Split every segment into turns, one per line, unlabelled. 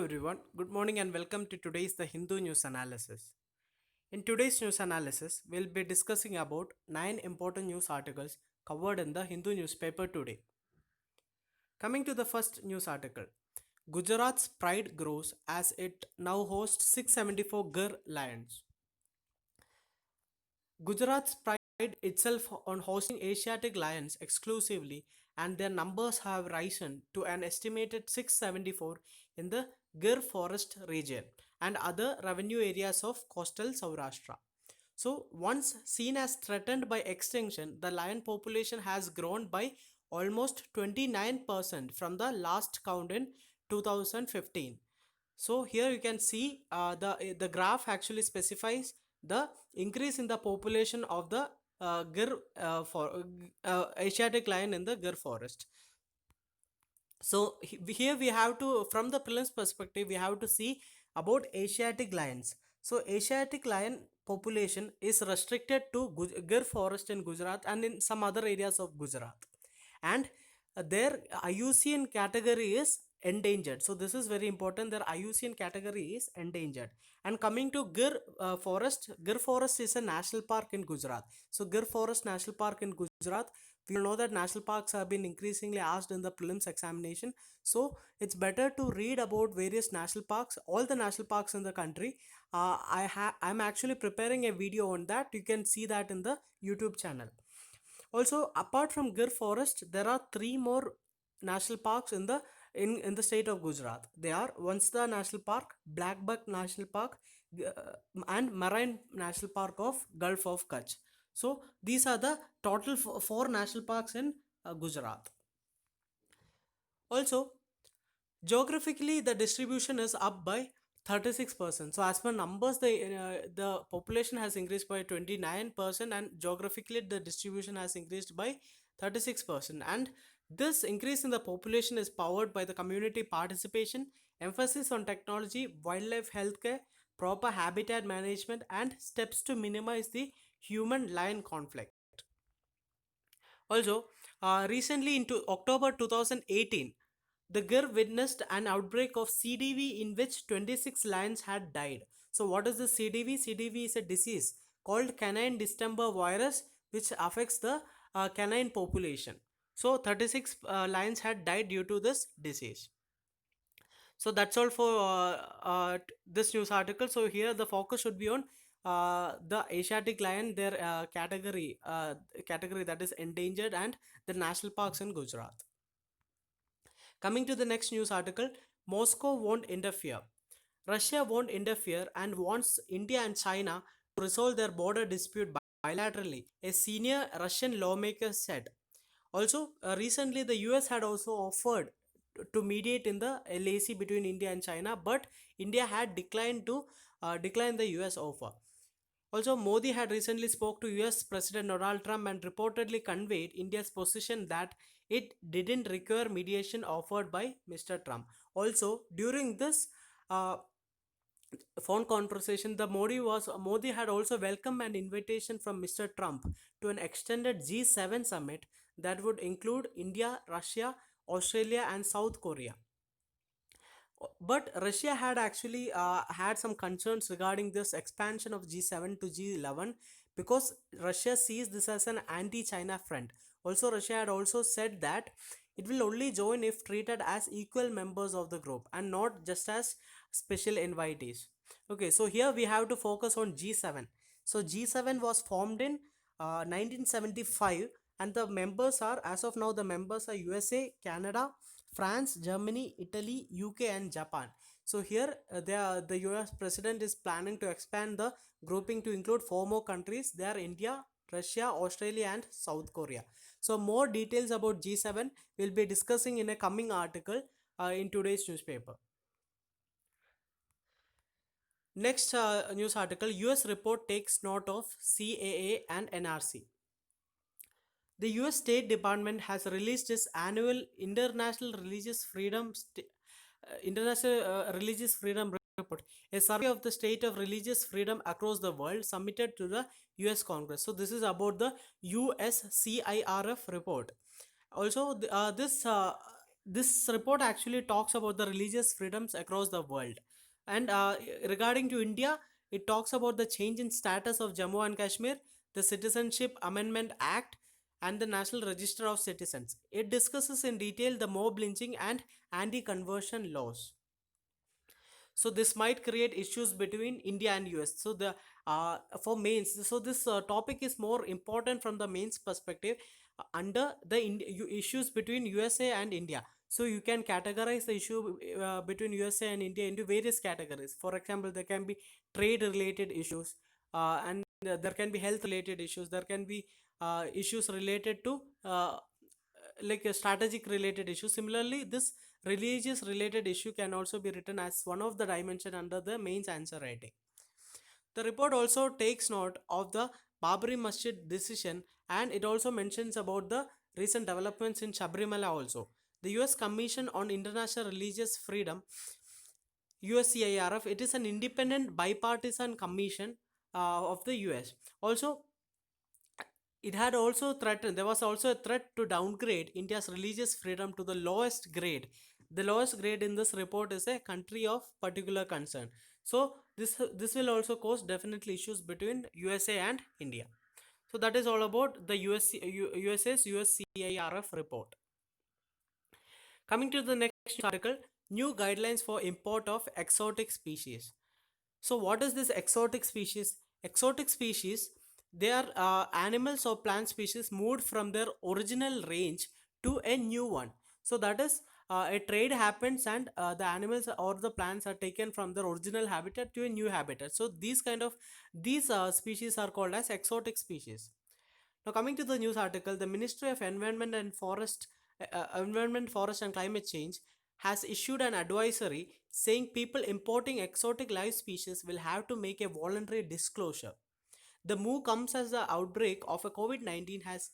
everyone. Good morning and welcome to today's The Hindu News Analysis. In today's news analysis, we'll be discussing about 9 important news articles covered in the Hindu newspaper today. Coming to the first news article, Gujarat's pride grows as it now hosts 674 Gir lions. Gujarat's pride itself on hosting Asiatic lions exclusively, and their numbers have risen to an estimated 674 in the Gir forest region and other revenue areas of coastal Saurashtra. So, once seen as threatened by extinction, the lion population has grown by almost 29% from the last count in 2015. So here you can see the graph actually specifies the increase in the population of the Gir Asiatic lion in the Gir forest. So here we have to, from the prelims perspective, we have to see about Asiatic lions. So Asiatic lion population is restricted to Gir forest in Gujarat and in some other areas of Gujarat, and their IUCN category is endangered. So this is very important. Their IUCN category is endangered. And coming to Gir forest is a national park in Gujarat. So Gir Forest National Park in Gujarat, we know that national parks have been increasingly asked in the prelims examination. So it's better to read about various national parks, all the national parks in the country. I'm actually preparing a video on that. You can see that in the YouTube channel. Also, apart from Gir Forest, there are three more national parks in the state of Gujarat. They are Vansda National Park, Blackbuck National Park, and Marine National Park of Gulf of Kutch. So these are the total four national parks in Gujarat. Also, geographically, the distribution is up by 36%. So as per numbers, the population has increased by 29%, and geographically the distribution has increased by 36%. And this increase in the population is powered by the community participation, emphasis on technology, wildlife healthcare, proper habitat management, and steps to minimize the human lion conflict. Also, recently into October 2018, the Gir witnessed an outbreak of CDV in which 26 lions had died. So, what is the CDV? CDV is a disease called canine distemper virus which affects the canine population. So, 36 lions had died due to this disease. So that's all for this news article. So here the focus should be on the Asiatic lion, their category that is endangered, and the national parks in Gujarat. Coming to the next news article, Moscow won't interfere. Russia won't interfere and wants India and China to resolve their border dispute bilaterally, a senior Russian lawmaker said. Also, recently the US had also offered to mediate in the LAC between India and China, but India had declined to decline the US offer. Also, Modi had recently spoke to US President Donald Trump and reportedly conveyed India's position that it didn't require mediation offered by Mr. Trump. Also, during this uh, phone conversation, the Modi had also welcomed an invitation from Mr. Trump to an extended G7 summit that would include India, Russia, Australia, and South Korea. But Russia had actually had some concerns regarding this expansion of G7 to G11 because Russia sees this as an anti-China front. Also, Russia had also said that it will only join if treated as equal members of the group and not just as special invitees. Okay, so here we have to focus on G7. So G7 was formed in 1975, and the members are, as of now, the members are USA, Canada, France, Germany, Italy, UK, and Japan. So here the US president is planning to expand the grouping to include four more countries. They are India, Russia, Australia, and South Korea. So more details about G7 we'll be discussing in a coming article in today's newspaper. Next news article, US report takes note of CAA and NRC. The US State Department has released its annual International Religious Freedom Report, a survey of the state of religious freedom across the world submitted to the US Congress. So this is about the USCIRF report. Also, this report actually talks about the religious freedoms across the world. And regarding to India, it talks about the change in status of Jammu and Kashmir, the Citizenship Amendment Act, and the National Register of Citizens. It discusses in detail the mob lynching and anti conversion laws. So this might create issues between India and US. So the for mains, so this topic is more important from the mains perspective, under the issues between USA and India. So you can categorize the issue between USA and India into various categories. For example, there can be trade related issues, and there can be health related issues, there can be issues related to like a strategic related issue. Similarly, this religious related issue can also be written as one of the dimension under the mains answer writing. The report also takes note of the Babri Masjid decision, and it also mentions about the recent developments in Sabrimala also. The US Commission on International Religious Freedom, USCIRF, it is an independent bipartisan commission of the US. Also, it had also threatened, there was also a threat to downgrade India's religious freedom to the lowest grade. The lowest grade in this report is a country of particular concern. So this will also cause definitely issues between USA and India. So that is all about the USA's USCIRF report. Coming to the next article, new guidelines for import of exotic species. So what is this exotic species? Exotic species, they are animals or plant species moved from their original range to a new one. So that is a trade happens, and the animals or the plants are taken from their original habitat to a new habitat. So these species are called as exotic species. Now, coming to the news article, the Ministry of Environment, Forest and Climate Change has issued an advisory saying people importing exotic live species will have to make a voluntary disclosure. The move comes as the outbreak of a COVID-19 has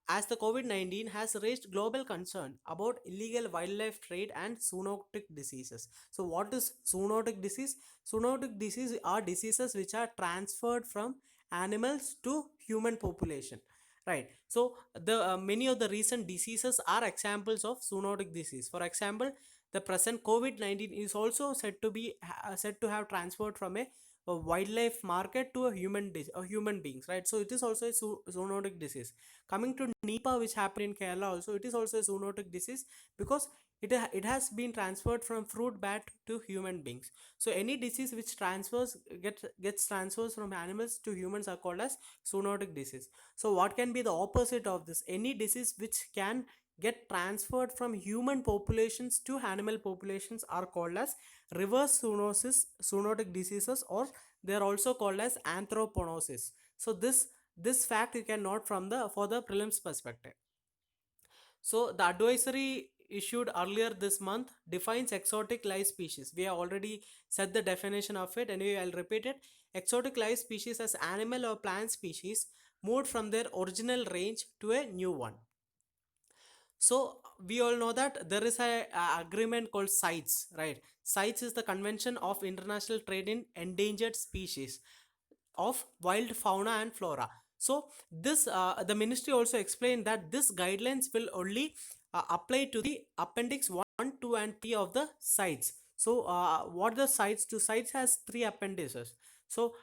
as the COVID-19 has raised global concern about illegal wildlife trade and zoonotic diseases. So what is zoonotic disease? Zoonotic disease are diseases which are transferred from animals to human population. Right. So the many of the recent diseases are examples of zoonotic disease. For example, the present COVID-19 is also said to have transferred from a wildlife market to a human beings, right? So it is also a zoonotic disease. Coming to Nipah, which happened in Kerala also, it is also a zoonotic disease because it has been transferred from fruit bat to human beings. So any disease which gets transfers from animals to humans are called as zoonotic disease. So what can be the opposite of this? Any disease which can get transferred from human populations to animal populations are called as reverse zoonotic diseases, or they are also called as anthroponosis. So this fact you can note from the for the prelims perspective. So the advisory issued earlier this month defines exotic live species. We have already said the definition of it. Anyway, I'll repeat it. Exotic live species as animal or plant species moved from their original range to a new one. So we all know that there is a agreement called CITES, right? CITES is the Convention of International Trade in Endangered Species of Wild Fauna and Flora. So this the ministry also explained that this guidelines will only apply to the appendix 1, 2 and 3 of the CITES. So what the CITES do? CITES has 3 appendices. So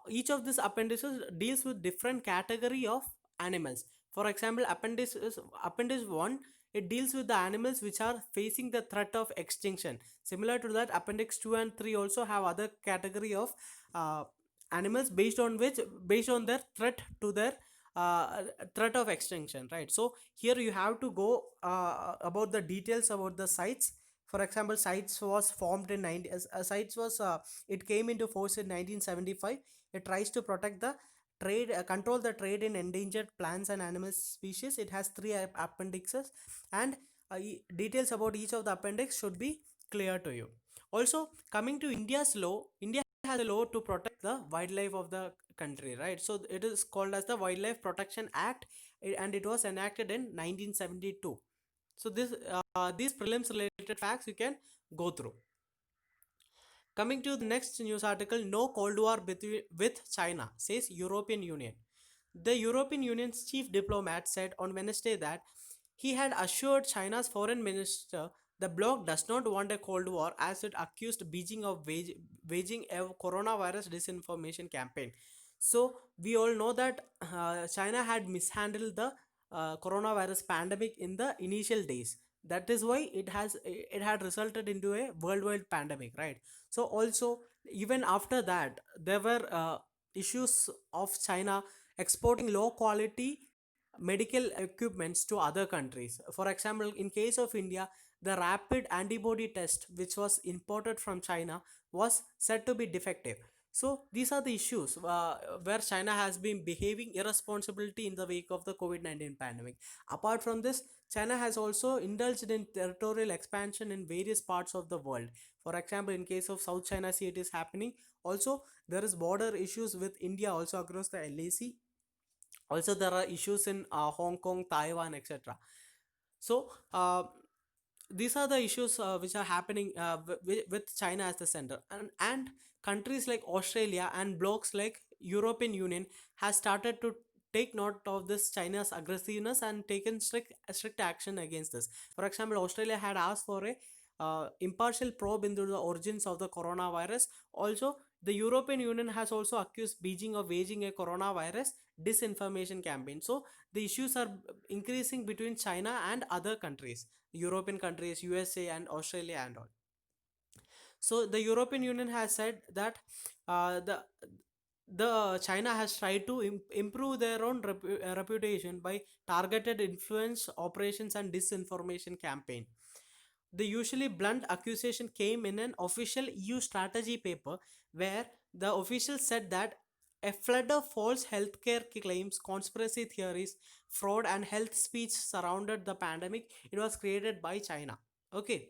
each of these appendices deals with different category of animals. For example, appendix 1, it deals with the animals which are facing the threat of extinction. Similar to that, appendix 2 and 3 also have other category of uh, animals based on their threat to their threat of extinction, right? So here you have to go about the details about the CITES. For example, CITES was formed in 90 CITES was it came into force in 1975. It tries to protect the trade control the trade in endangered plants and animal species. It has 3 appendixes, and details about each of the appendix should be clear to you. Also, coming to India's law, India has a law to protect the wildlife of the country, right? So it is called as the Wildlife Protection Act, and it was enacted in 1972. So these prelims related facts you can go through. Coming to the next news article, no Cold War with China, says European Union. The European Union's chief diplomat said on Wednesday that He had assured China's foreign minister the bloc does not want a Cold War, as it accused Beijing of waging a coronavirus disinformation campaign. So we all know that China had mishandled the coronavirus pandemic in the initial days. That is why it had resulted into a worldwide pandemic, right? So also, even after that, there were issues of China exporting low quality medical equipments to other countries. For example, in case of India, the rapid antibody test which was imported from China was said to be defective. So these are the issues where China has been behaving irresponsibility in the wake of the COVID-19 pandemic. Apart from this, China has also indulged in territorial expansion in various parts of the world. For example, in case of South China Sea, it is happening. Also, there is border issues with India also across the LAC. Also, there are issues in Hong Kong, Taiwan, etc. So these are the issues which are happening with China as the center, and countries like Australia and blocs like European Union has started to take note of this China's aggressiveness and taken strict action against this. For example, Australia had asked for a impartial probe into the origins of the coronavirus. Also, the European Union has also accused Beijing of waging a coronavirus disinformation campaign. So the issues are increasing between China and other countries, European countries, USA and Australia and all. So the European Union has said that the China has tried to improve their own reputation by targeted influence operations and disinformation campaign. The usually blunt accusation came in an official EU strategy paper where the officials said that a flood of false healthcare claims, conspiracy theories, fraud, and health speech surrounded the pandemic. It was created by China. Okay.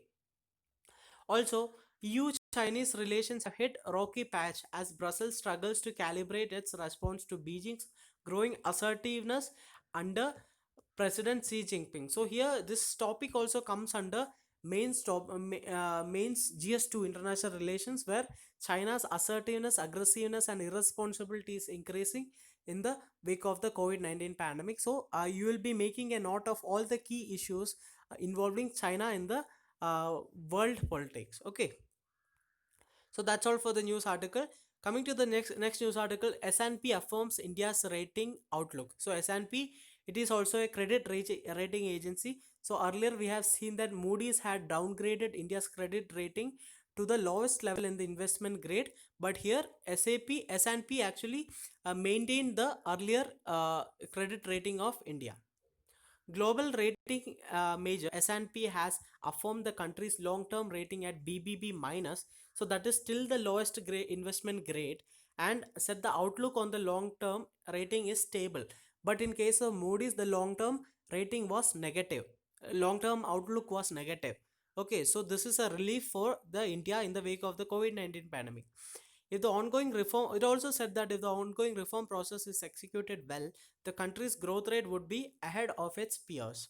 Also, EU Chinese relations have hit a rocky patch as Brussels struggles to calibrate its response to Beijing's growing assertiveness under President Xi Jinping. So here this topic also comes under mains GS2 international relations, where China's assertiveness, aggressiveness and irresponsibility is increasing in the wake of the COVID-19 pandemic. So you will be making a note of all the key issues involving China in the world politics. Okay, so that's all for the news article. Coming to the next news article, S&P affirms India's rating outlook. So S&P, it is also a rating agency. So earlier we have seen that Moody's had downgraded India's credit rating to the lowest level in the investment grade, but here S&P actually maintained the earlier credit rating of India. Global rating major S&P has affirmed the country's long-term rating at BBB minus, so that is still the lowest investment grade, and said the outlook on the long-term rating is stable. But in case of Moody's, the long-term rating was negative. Long-term outlook was negative. Okay, so this is a relief for the India in the wake of the COVID-19 pandemic. If the ongoing reform, it also said that if the ongoing reform process is executed well, the country's growth rate would be ahead of its peers.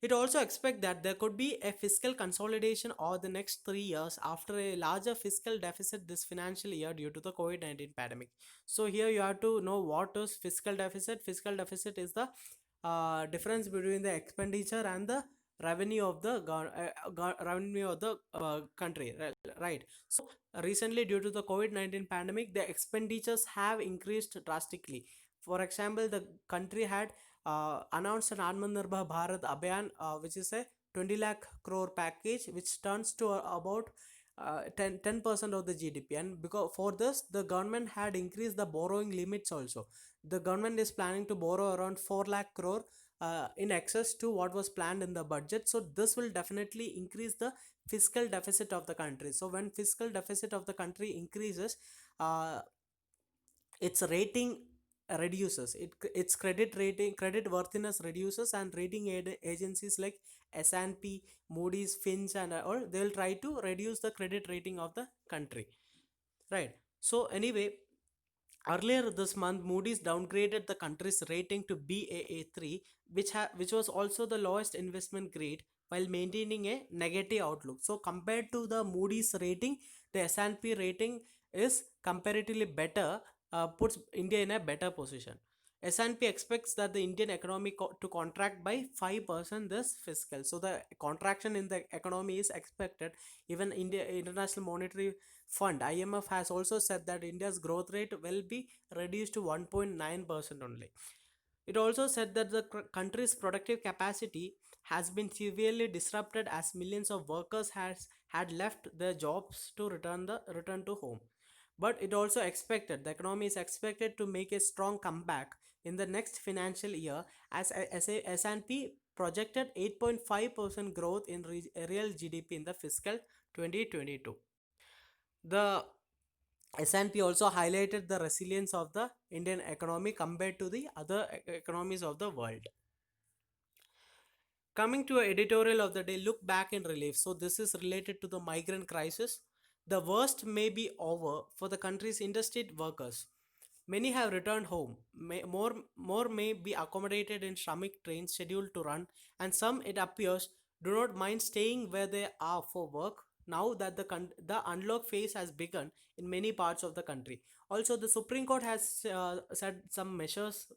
It also expects that there could be a fiscal consolidation over the next 3 years after a larger fiscal deficit this financial year due to the COVID-19 pandemic. So here you have to know what is fiscal deficit. Fiscal deficit is the difference between the expenditure and the revenue of the revenue of the country, right? So recently, due to the COVID-19 pandemic, the expenditures have increased drastically. For example, the country had announced an Atmanirbhar Bharat Abhiyan, which is a 20 lakh crore package, which turns to about 10% of the GDP. And because for this, the government had increased the borrowing limits also. The government is planning to borrow around 4 lakh crore in excess to what was planned in the budget. So this will definitely increase the fiscal deficit of the country. So when fiscal deficit of the country increases, uh, its rating reduces, its credit worthiness reduces, and rating agencies like S&P, Moody's, Finch and all, they will try to reduce the credit rating of the country, right? So anyway, earlier this month, Moody's downgraded the country's rating to Baa3, which was also the lowest investment grade, while maintaining a negative outlook. So compared to the Moody's rating, the S&P rating is comparatively better, puts India in a better position. S&P expects that the Indian economy to contract by 5% this fiscal. So the contraction in the economy is expected. Even India International Monetary Fund IMF has also said that India's growth rate will be reduced to 1.9% only. It also said that the country's productive capacity has been severely disrupted as millions of workers has had left their jobs to return to home. But it also expected the economy is expected to make a strong comeback in the next financial year as S&P projected 8.5% growth in real GDP in the fiscal 2022. The S&P also highlighted the resilience of the Indian economy compared to the other economies of the world. Coming to editorial of the day, look back in relief. So this is related to the migrant crisis. The worst may be over for the country's interstate workers. Many have returned home. More may be accommodated in Shramik trains scheduled to run, and some, it appears, do not mind staying where they are for work now that the unlock phase has begun in many parts of the country. Also, the Supreme Court has set some measures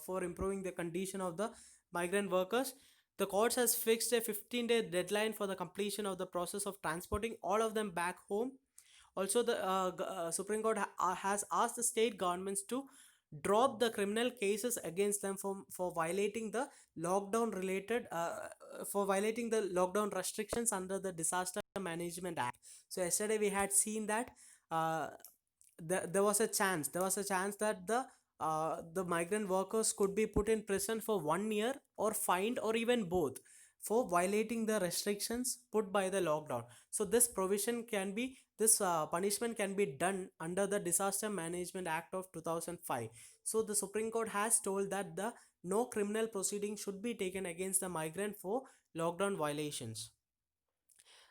for improving the condition of the migrant workers. The court has fixed a 15-day deadline for the completion of the process of transporting all of them back home. Also, the Supreme Court has asked the state governments to drop the criminal cases against them for violating the lockdown related for violating the lockdown restrictions under the Disaster Management Act. So yesterday we had seen that uh, there was a chance that the migrant workers could be put in prison for 1 year or fined or even both for violating the restrictions put by the lockdown. So this punishment can be done under the Disaster Management Act of 2005. So the Supreme Court has told that the no criminal proceeding should be taken against the migrant for lockdown violations.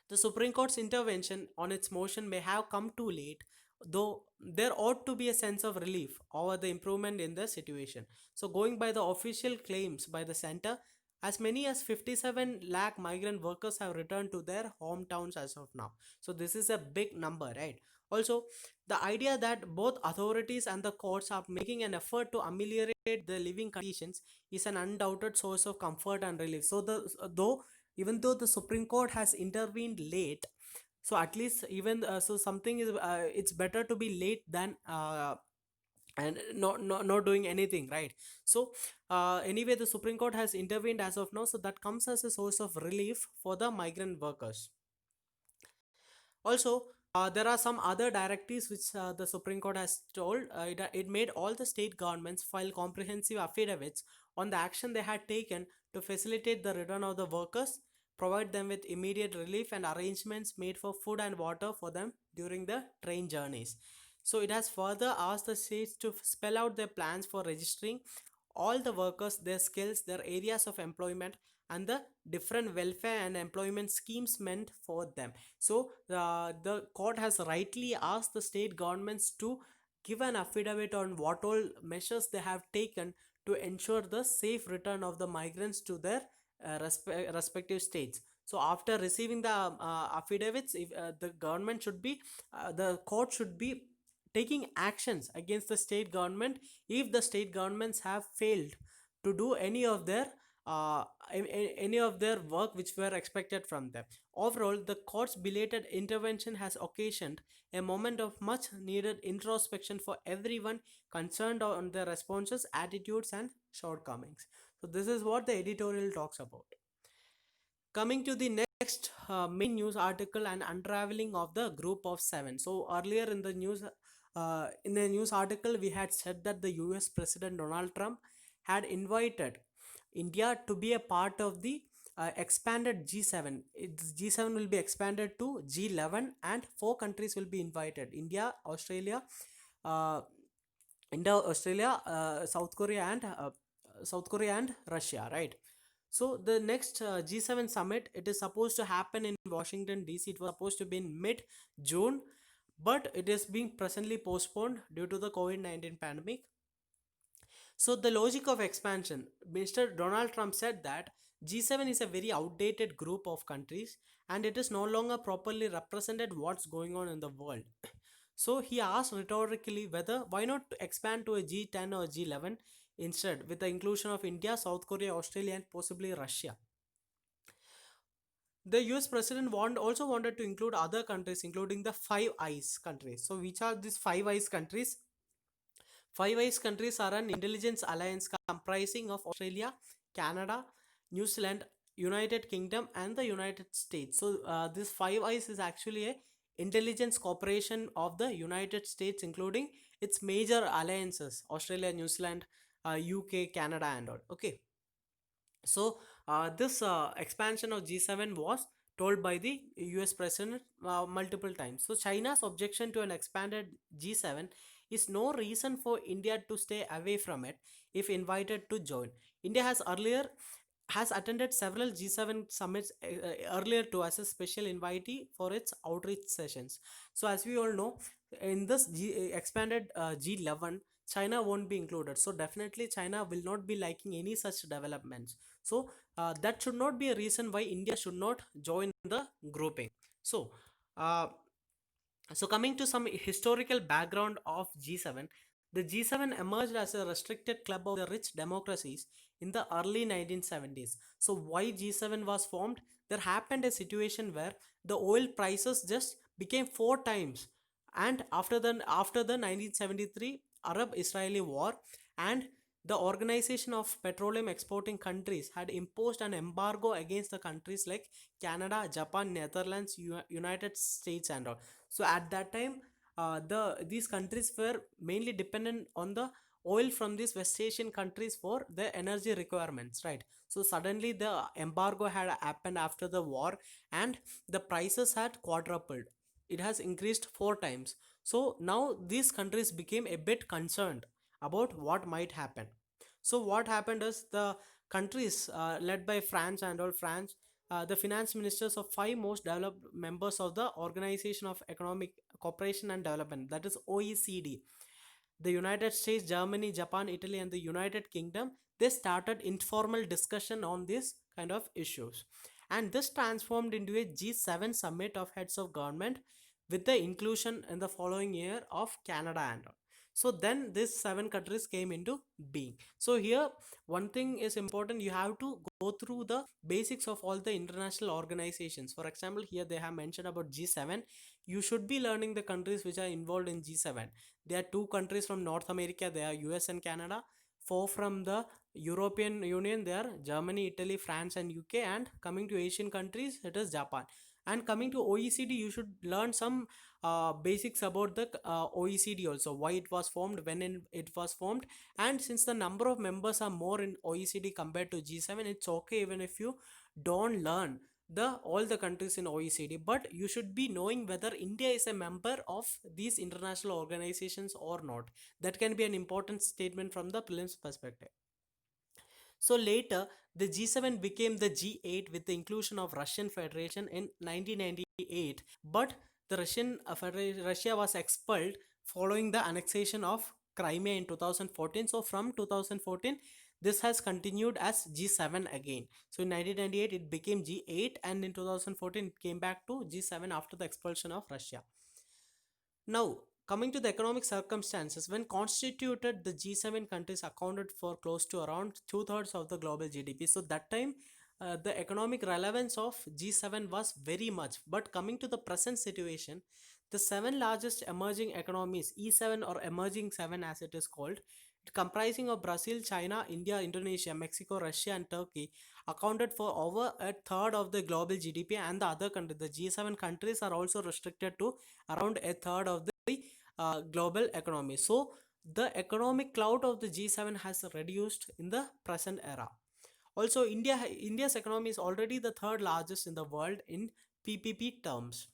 The Supreme Court's intervention on its motion may have come too late, though there ought to be a sense of relief over the improvement in the situation. So, going by the official claims by the center, as many as 57 lakh migrant workers have returned to their hometowns as of now. So, this is a big number, right? Also, the idea that both authorities and the courts are making an effort to ameliorate the living conditions is an undoubted source of comfort and relief. So, even though the Supreme Court has intervened late, so at least even so something is it's better to be late than and not doing anything, right? So anyway, the Supreme Court has intervened as of now, so that comes as a source of relief for the migrant workers. Also, there are some other directives which the Supreme Court has told. It made all the state governments file comprehensive affidavits on the action they had taken to facilitate the return of the workers, provide them with immediate relief, and arrangements made for food and water for them during the train journeys. So it has further asked the states to spell out their plans for registering all the workers, their skills, their areas of employment, and the different welfare and employment schemes meant for them. So the court has rightly asked the state governments to give an affidavit on what all measures they have taken to ensure the safe return of the migrants to their respective states. So after receiving the affidavits, if the government should be the court should be taking actions against the state government if the state governments have failed to do uh, any of their work which were expected from them. Overall, the court's belated intervention has occasioned a moment of much needed introspection for everyone concerned on their responses, attitudes, and shortcomings. So, this is what the editorial talks about. Coming to the next main news article and unraveling of the group of seven. So earlier in the news article, we had said that the U.S. President Donald Trump had invited India to be a part of the expanded G7. G7 will be expanded to G11, and four countries will be invited: uh, South Korea, and Russia, right? So the next G7 summit, it is supposed to happen in Washington DC. It was supposed to be in mid June, but it is being presently postponed due to the COVID-19 pandemic. So the logic of expansion, Mr. Donald Trump said that G7 is a very outdated group of countries and it is no longer properly represented what's going on in the world. So he asked rhetorically whether why not expand to a G10 or G11 instead, with the inclusion of India, South Korea, Australia, and possibly Russia. The US president also wanted to include other countries, including the Five Eyes countries. So, which are these Five Eyes countries? Five Eyes countries are an intelligence alliance comprising of Australia, Canada, New Zealand, United Kingdom, and the United States. So, this Five Eyes is actually a intelligence cooperation of the United States, including its major alliances: Australia, New Zealand, UK, Canada, and all. Okay. So, this expansion of G7 was told by the US president multiple times. So, China's objection to an expanded G7 is no reason for India to stay away from it if invited to join. India has attended several G7 summits earlier to as a special invitee for its outreach sessions. So, as we all know, in this expanded G11, China won't be included. So, definitely, China will not be liking any such developments. So, that should not be a reason why India should not join the grouping. So, uh, coming to some historical background of G7, the G7 emerged as a restricted club of the rich democracies in the early 1970s. So, why G7 was formed? There happened a situation where the oil prices just became four times, and after the 1973 Arab-Israeli war, and the Organization of Petroleum Exporting Countries had imposed an embargo against the countries like Canada, Japan, Netherlands, United States, and all. So at that time, these countries were mainly dependent on the oil from these West Asian countries for their energy requirements, right? So suddenly the embargo had happened after the war, and the prices had quadrupled. It has increased four times. So now these countries became a bit concerned about what might happen. So what happened is the countries led by France and all France, the finance ministers of five most developed members of the Organization of Economic Cooperation and Development, that is OECD, the United States, Germany, Japan, Italy, and the United Kingdom, they started informal discussion on these kind of issues. And this transformed into a G7 summit of heads of government with the inclusion in the following year of Canada and all. So then these seven countries came into being. So here one thing is important, you have to go through the basics of all the international organizations. For example, here they have mentioned about G7. You should be learning the countries which are involved in G7. There are two countries from North America, they are US and Canada. Four from the European Union, they are Germany, Italy, France, and UK. And coming to Asian countries, it is Japan. And coming to OECD, you should learn some basics about the OECD also, why it was formed, it was formed. And since the number of members are more in OECD compared to G7, it's okay even if you don't learn the all the countries in OECD, but you should be knowing whether India is a member of these international organizations or not. That can be an important statement from the prelims perspective. So later, the G7 became the G8 with the inclusion of Russian Federation in 1998. But the Russia was expelled following the annexation of Crimea in 2014. So from 2014, this has continued as G7 again. So in 1998, it became G8, and in 2014, it came back to G7 after the expulsion of Russia. Now, coming to the economic circumstances, when constituted, the G7 countries accounted for close to around two-thirds of the global GDP. So that time, the economic relevance of G7 was very much. But coming to the present situation, the seven largest emerging economies, E7 or emerging seven as it is called, comprising of Brazil, China, India, Indonesia, Mexico, Russia, and Turkey, accounted for over a third of the global GDP, and the other countries, the G7 countries, are also restricted to around a third of the global economy. So the economic clout of the G7 has reduced in the present era. Also, India's economy is already the third largest in the world in PPP terms.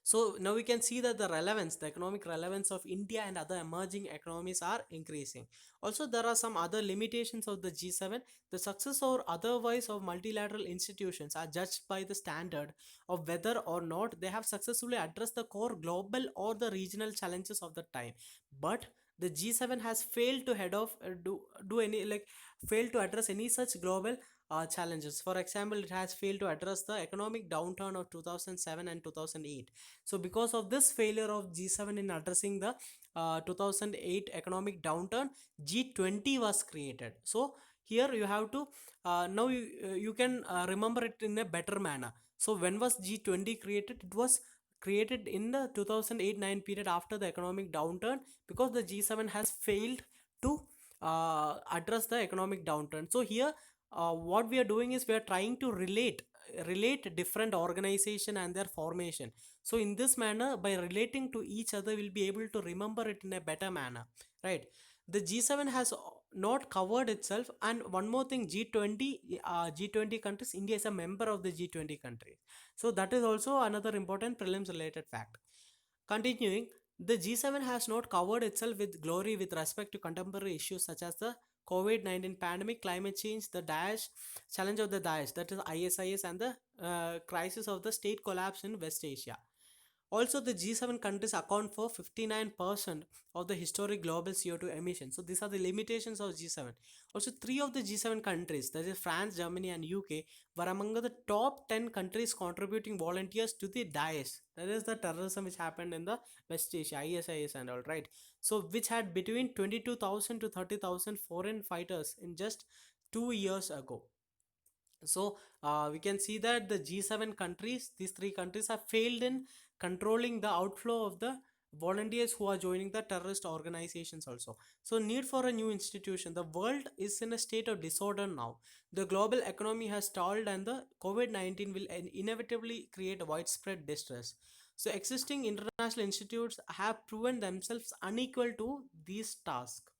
So now we can see that the economic relevance of India and other emerging economies are increasing. Also, there are some other limitations of the G7. The success or otherwise of multilateral institutions are judged by the standard of whether or not they have successfully addressed the core global or the regional challenges of the time. But the G7 has failed to head off do any like failed to address any such global challenges. For example, it has failed to address the economic downturn of 2007 and 2008. So because of this failure of G7 in addressing the 2008 economic downturn, G20 was created. So here you have to now you can remember it in a better manner. So when was G20 created? It was created in the 2008-9 period after the economic downturn, because the G7 has failed to address the economic downturn. So here what we are doing is we are trying to relate different organization and their formation. So in this manner, by relating to each other, we'll be able to remember it in a better manner, right? The G7 has not covered itself. And one more thing, G20 countries, India is a member of the G20 countries. So that is also another important prelims related fact. Continuing, the G7 has not covered itself with glory with respect to contemporary issues such as the COVID-19 pandemic, climate change, the Daesh, challenge of the Daesh, that is ISIS, and the crisis of the state collapse in West Asia. Also, the G7 countries account for 59% of the historic global CO2 emissions. So these are the limitations of G7. Also, three of the G7 countries, that is France, Germany, and UK, were among the top 10 countries contributing volunteers to the Daesh. That is the terrorism which happened in the West Asia, ISIS and all, right? So which had between 22,000 to 30,000 foreign fighters in just 2 years ago. So we can see that the G7 countries, these three countries, have failed in controlling the outflow of the volunteers who are joining the terrorist organizations also. So need for a new institution. The world is in a state of disorder now. The global economy has stalled and the COVID-19 will inevitably create widespread distress. So existing international institutes have proven themselves unequal to these tasks.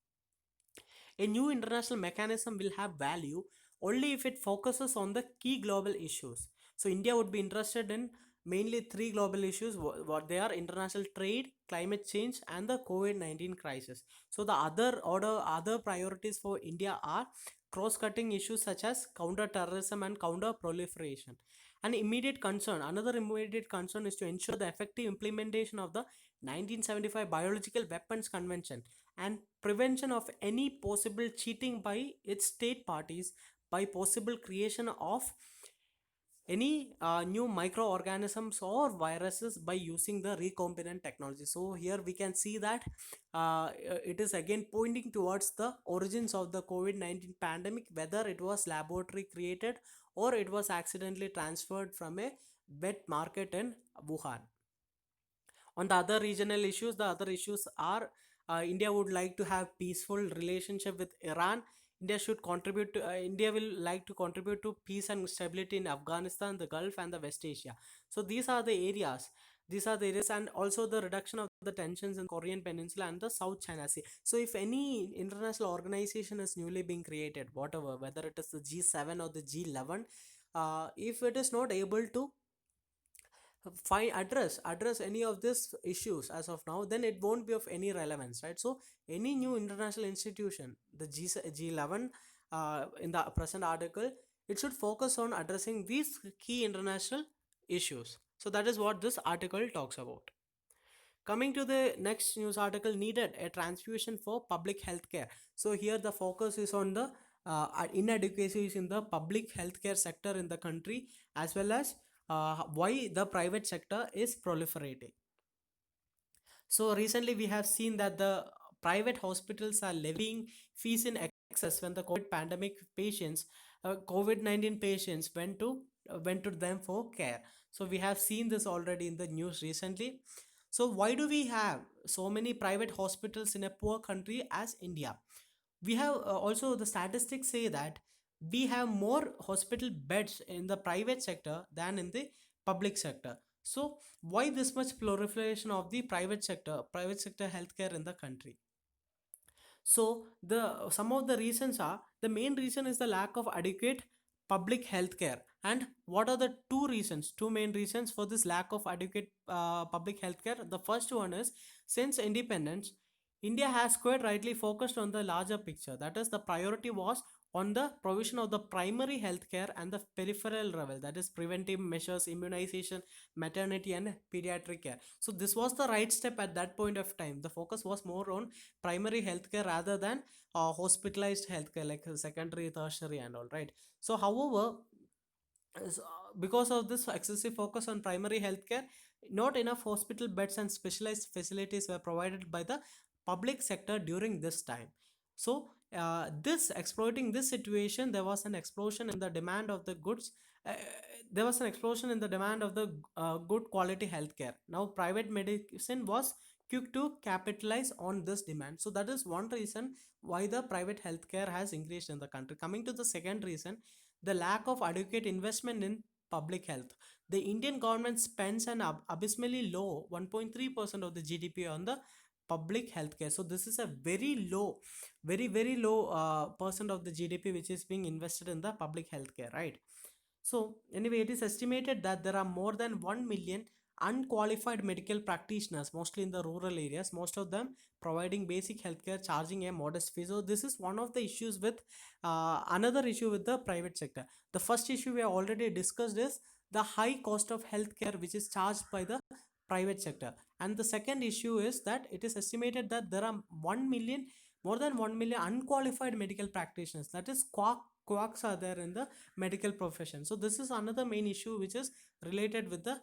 A new international mechanism will have value only if it focuses on the key global issues. So India would be interested in mainly three global issues. What they are: international trade, climate change, and the COVID-19 crisis. So the other priorities for India are cross-cutting issues such as counter-terrorism and counter-proliferation. Another immediate concern is to ensure the effective implementation of the 1975 Biological Weapons Convention and prevention of any possible cheating by its state parties by possible creation of any new microorganisms or viruses by using the recombinant technology. So here we can see that it is again pointing towards the origins of the COVID-19 pandemic, whether it was laboratory created or it was accidentally transferred from a wet market in Wuhan. On the other regional issues, the other issues are India would like to have peaceful relationship with Iran. India will like to contribute to peace and stability in Afghanistan, the Gulf, and the West Asia. So these are the areas, and also the reduction of the tensions in Korean Peninsula and the South China Sea. So if any international organization is newly being created, whatever, whether it is the G7 or the G11, if it is not able to find address any of these issues as of now, then it won't be of any relevance, right? So any new international institution, the G11, in the present article, it should focus on addressing these key international issues. So that is what this article talks about. Coming to the next news article, needed a transfusion for public health care. So here the focus is on the inadequacies in the public healthcare sector in the country, as well as why the private sector is proliferating. So recently we have seen that the private hospitals are levying fees in excess when the COVID-19 patients went to them for care. So we have seen this already in the news recently. So why do we have so many private hospitals in a poor country as India? We have also the statistics say that we have more hospital beds in the private sector than in the public sector. So why this much proliferation of the private sector healthcare in the country? So the some of the reasons are, the main reason is the lack of adequate public health care. And what are the two main reasons for this lack of adequate public health care? The first one is, since independence, India has quite rightly focused on the larger picture. That is, the priority was on the provision of the primary healthcare and the peripheral level, that is preventive measures, immunization, maternity and pediatric care. So this was the right step at that point of time. The focus was more on primary healthcare rather than hospitalized healthcare like secondary, tertiary and all, right? So however, because of this excessive focus on primary healthcare, not enough hospital beds and specialized facilities were provided by the public sector during this time. So, this exploiting this situation, there was an explosion in the demand of the goods. Uh, there was an explosion in the demand of the good quality healthcare. Now, private medicine was quick to capitalize on this demand. So, that is one reason why the private healthcare has increased in the country. Coming to the second reason, the lack of adequate investment in public health. The Indian government spends an abysmally low 1.3% of the GDP on the public healthcare. So this is a very low, very low percent of the GDP which is being invested in the public healthcare, right? So anyway, it is estimated that there are more than 1 million unqualified medical practitioners, mostly in the rural areas, most of them providing basic healthcare, charging a modest fee. So this is one of the issues with another issue with the private sector. The first issue we have already discussed is the high cost of healthcare which is charged by the private sector. And the second issue is that it is estimated that there are 1 million, more than 1 million unqualified medical practitioners, that is quacks are there in the medical profession. So this is another main issue which is related with the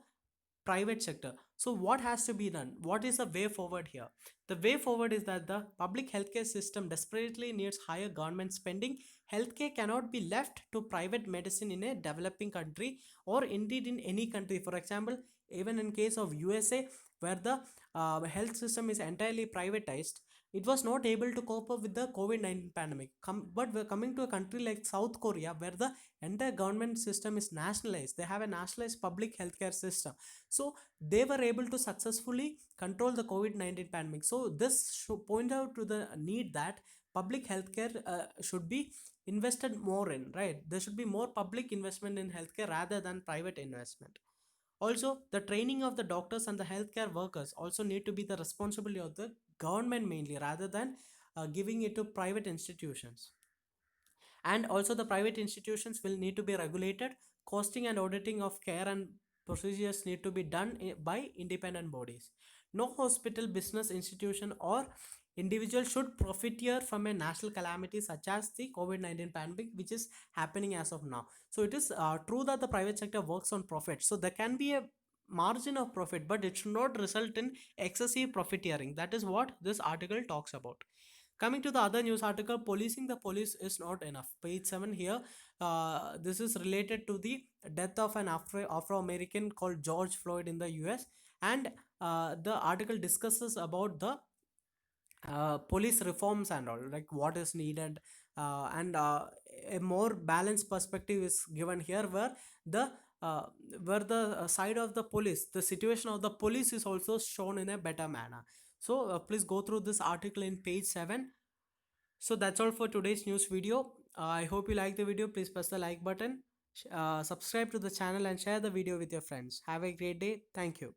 private sector. So what has to be done? What is the way forward here? The way forward is that the public healthcare system desperately needs higher government spending. Healthcare cannot be left to private medicine in a developing country, or indeed in any country. For example, even in case of USA, where the health system is entirely privatized, it was not able to cope up with the COVID-19 pandemic. But we're coming to a country like South Korea, where the entire government system is nationalized. They have a nationalized public healthcare system. So they were able to successfully control the COVID-19 pandemic. So this should point out to the need that public healthcare should be invested more in, right? There should be more public investment in healthcare rather than private investment. Also, the training of the doctors and the healthcare workers also need to be the responsibility of the government mainly, rather than giving it to private institutions. And also the private institutions will need to be regulated. Costing and auditing of care and procedures need to be done by independent bodies. No hospital, business, institution or individual should profiteer from a national calamity such as the COVID-19 pandemic, which is happening as of now. So it is true that the private sector works on profit, so there can be a margin of profit, but it should not result in excessive profiteering. That is what this article talks about. Coming to the other news article, policing the police is not enough. Page 7 here. This is related to the death of an Afro-American called George Floyd in the US. And the article discusses about the police reforms and all, like what is needed. And a more balanced perspective is given here, the uh, where the side of the police, the situation of the police is also shown in a better manner. So please go through this article in page 7. So that's all for today's news video. I hope you like the video. Please press the like button, subscribe to the channel and share the video with your friends. Have a great day. Thank you.